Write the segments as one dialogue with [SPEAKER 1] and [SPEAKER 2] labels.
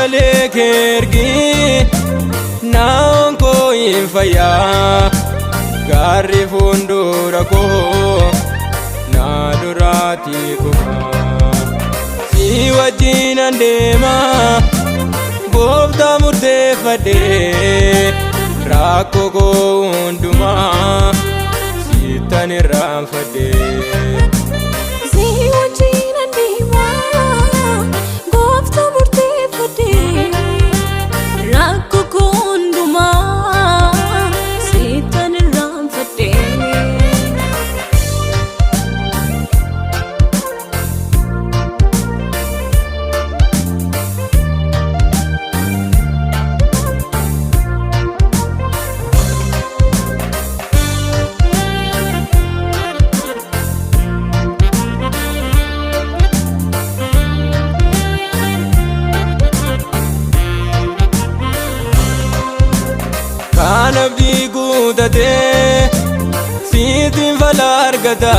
[SPEAKER 1] Sagalee kee ergi naan koo hin fayyaa gaarri fuuldura koo naa duraatti kufa si wajjin deema gooftaa murteeffadhee rakkoo koo hundumaa sittan irraanfadhee.
[SPEAKER 2] Si wajjin deema gooftaa murteeffadhee rakkoo koo hundumaa sittan irraanfadhee.
[SPEAKER 1] Kan abdii guutatee sitiin fala argata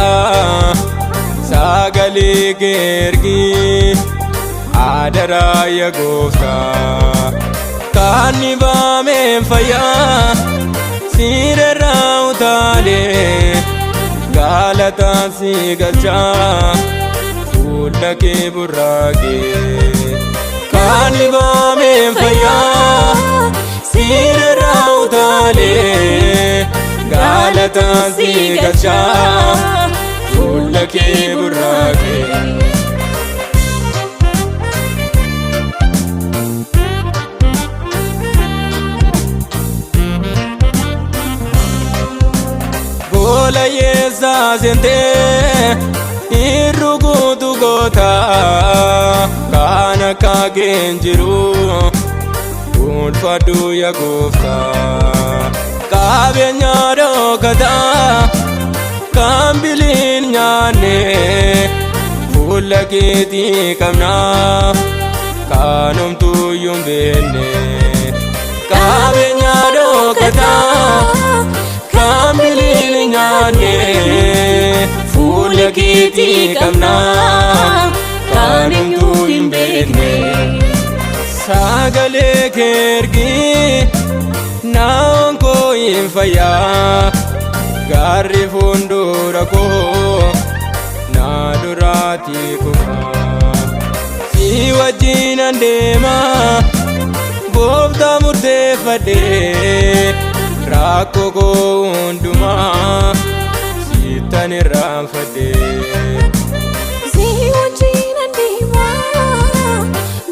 [SPEAKER 1] sagalee kee ergi adaraa yaa gooftaa kan dhibaameen fayyaa sireerraa utaalee galataan si galchaa fuula kee burraaqee kan dhibaameen fayyaa sireerraa utaalee galataan si galchaa fuula kee burraaqee. Gola yeessaa seentee irru guutuu gootaa kan akka keen jiru ulfaadhu yaa gooftaa qabeenya dhokkataa kan biliin nyaanne fuula keetii qabnaa kan homtuuyyuu hin beekne qabeenya dhokkataa kan biliin nyaanne fuula keetii qabnaa kan homtuuyyuu hin beekne. Sagalee kee ergi naan koo hin fayyaa gaarri fuuldura koo naa duraatti kufa si wajjin deema gooftaa murteeffadhee rakkoo koo hundumaa sittan irraanfadhee.
[SPEAKER 2] Si wajjin deema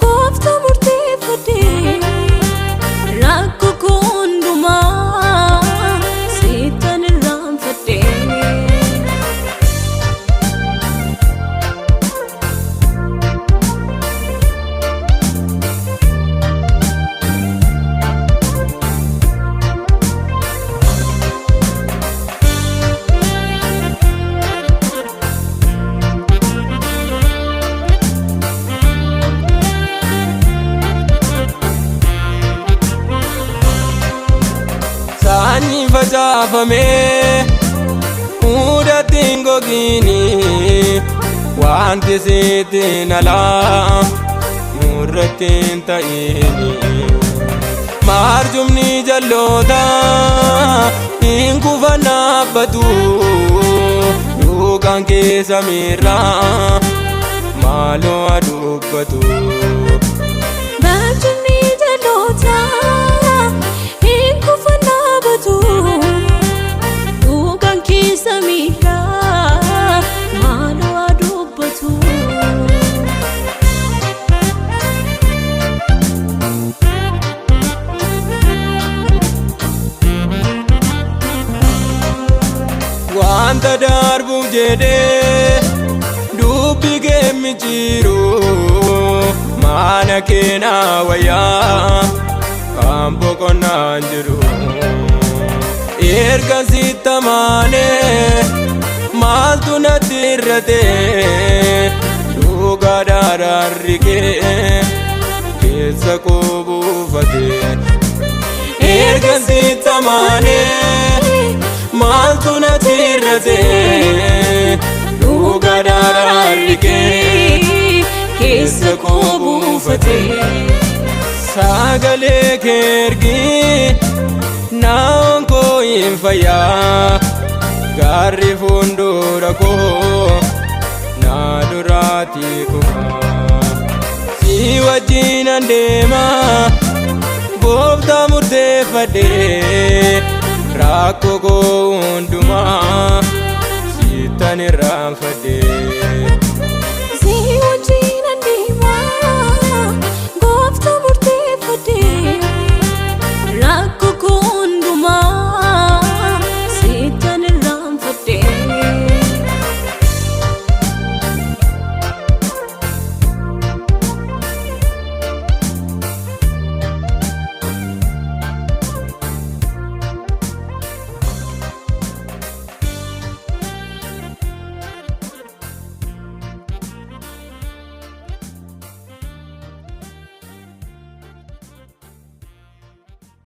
[SPEAKER 2] gooftaa murteeffadhee rakkoo koo hundumaa sittan irraanfadhee.
[SPEAKER 1] Saanyii facaafamee mudatti hin gogiini wanti sitiin alaa nurratti hin ta'ini maarjumni jallootaa hin kufan dhaabbatu duukaan keessa miirraa maaloo adubbatu.
[SPEAKER 2] Maarjumni jallootaa hin kufan dhaabbatu duukaan keessa miirraa maaloo adubbatu.
[SPEAKER 1] Wanta darbuuf jedhee dubbi kee mijiru mana kee naa wayyaa kan boqonnaan jiru erga sitta maanee maaltu natti irratee dhugaa daaraarri kee keessa koo buufatee erga sitta maanee maaltu natti irratee dhugaa daaraarri kee keessa koo buufatee. sagalee kee ergi naawwan koo hin fayyaa gaarri fuuldura koo naa duraatti kufa si wajjinan deema gooftaa murteeffadhee rakkoo koo hundumaa sittan irraanfadhee